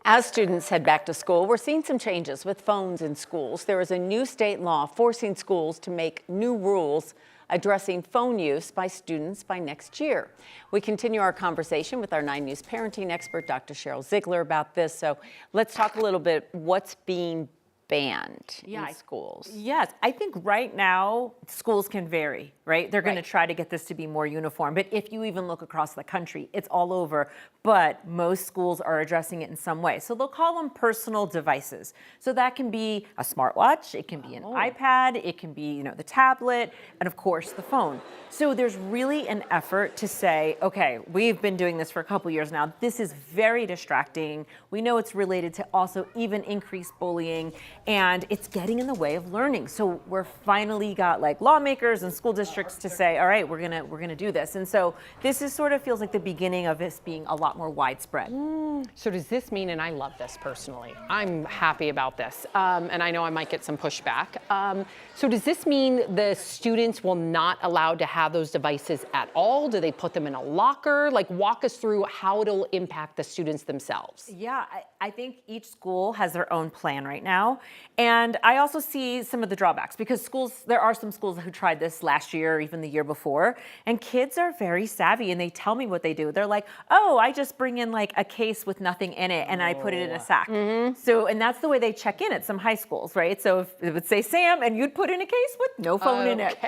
As students head back to school, we're seeing some changes with phones in schools. There is a new state law forcing schools to make new rules addressing phone use by students by next year. We continue our conversation with our 9 News parenting expert, Dr. Sheryl Ziegler, about this. So let's talk a little bit what's being banned in schools. Yes, I think right now schools can vary, right? They're going to try to get this to be more uniform. But if you even look across the country, it's all over. But most schools are addressing it in some way. So they'll call them personal devices. So that can be a smartwatch, it can be an iPad, it can be, the tablet, and of course the phone. So there's really an effort to say, okay, we've been doing this for a couple years now. This is very distracting. We know it's related to also even increased bullying, and it's getting in the way of learning. So we're finally got like lawmakers and school districts to say, all right, we're gonna do this. And so this is sort of feels like the beginning of this being a lot more widespread. So does this mean, and I love this personally, I'm happy about this, and I know I might get some pushback. So does this mean the students will not allowed to have those devices at all? Do they put them in a locker? Like, walk us through how it'll impact the students themselves. Yeah, I think each school has their own plan right now. And I also see some of the drawbacks because there are some schools who tried this last year or even the year before, and kids are very savvy and they tell me what they do. They're like, oh, I just bring in like a case with nothing in it and I put it in a sack. So, and that's the way they check in at some high schools, right? So if it would say Sam and you'd put in a case with no phone in it.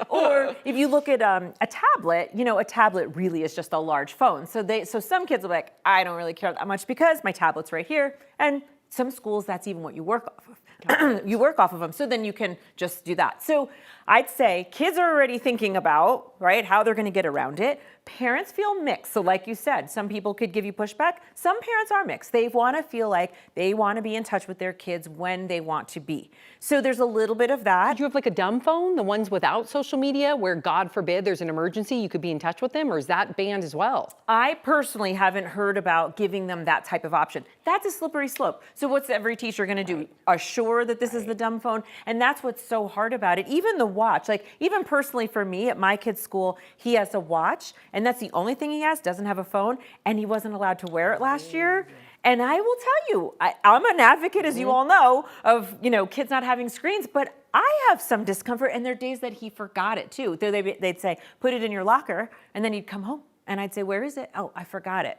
Or if you look at a tablet, a tablet really is just a large phone. So some kids are like, I don't really care that much because my tablet's right here. And some schools, that's even what you work off of. You work off of them, so then you can just do that. So I'd say kids are already thinking about, right, how they're going to get around it. Parents feel mixed. So like you said, some people could give you pushback. Some parents are mixed. They want to feel like they want to be in touch with their kids when they want to be. So there's a little bit of that. Did you have like a dumb phone, the ones without social media, where God forbid there's an emergency, you could be in touch with them, or is that banned as well? I personally haven't heard about giving them that type of option. That's a slippery slope. So what's every teacher going to do? Assure that this is the dumb phone? And that's what's so hard about it. Even the watch, like even personally for me at my kid's school, he has a watch and that's the only thing he has, doesn't have a phone, and he wasn't allowed to wear it last year. And I will tell you, I'm an advocate, as you all know, of kids not having screens, but I have some discomfort, and there are days that he forgot it too. They'd say, put it in your locker, and then he'd come home, and I'd say, where is it? Oh, I forgot it.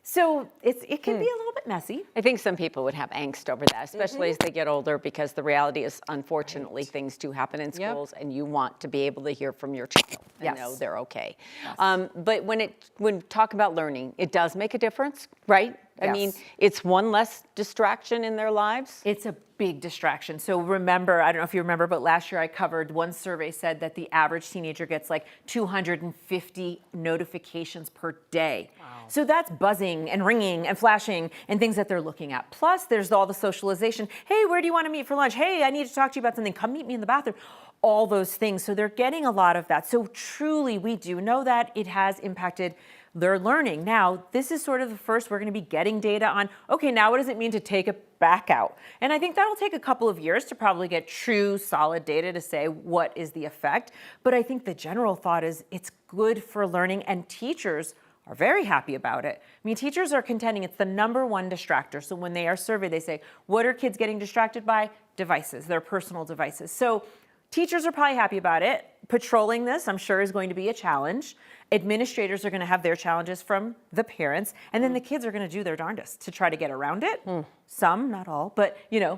So it can be a little bit messy. I think some people would have angst over that, especially as they get older, because the reality is, unfortunately, things do happen in schools, and you want to be able to hear from your child and know they're okay. But when talk about learning, it does make a difference, right? I mean, it's one less distraction in their lives. It's a big distraction. So remember, I don't know if you remember, but last year I covered one survey said that the average teenager gets like 250 notifications per day. Wow. So that's buzzing and ringing and flashing and things that they're looking at. Plus there's all the socialization. Hey, where do you want to meet for lunch? Hey, I need to talk to you about something. Come meet me in the bathroom. All those things. So they're getting a lot of that. So truly, we do know that it has impacted their learning. Now, this is sort of the first we're going to be getting data on, okay, now what does it mean to take it back out? And I think that'll take a couple of years to probably get true, solid data to say what is the effect. But I think the general thought is it's good for learning, and teachers are very happy about it. I mean, teachers are contending it's the #1 distractor. So when they are surveyed, they say, what are kids getting distracted by? Devices, their personal devices. So teachers are probably happy about it. Patrolling this, I'm sure, is going to be a challenge. Administrators are going to have their challenges from the parents, and then the kids are going to do their darndest to try to get around it. Some, not all, but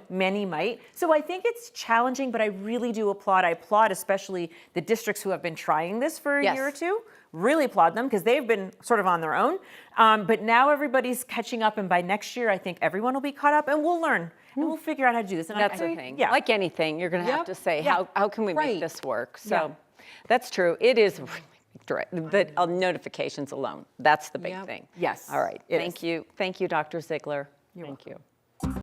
many might. So I think it's challenging, but I really do applaud. I applaud especially the districts who have been trying this for a year or two. Really applaud them because they've been sort of on their own. But now everybody's catching up, and by next year, I think everyone will be caught up, and we'll learn. And we'll figure out how to do this. And that's the thing. Like anything, you're going to have to say, how can we make this work? So that's true. It is really direct. The notifications alone, that's the big thing. Yes. All right. Thank you. Thank you, Dr. Ziegler. Thank you.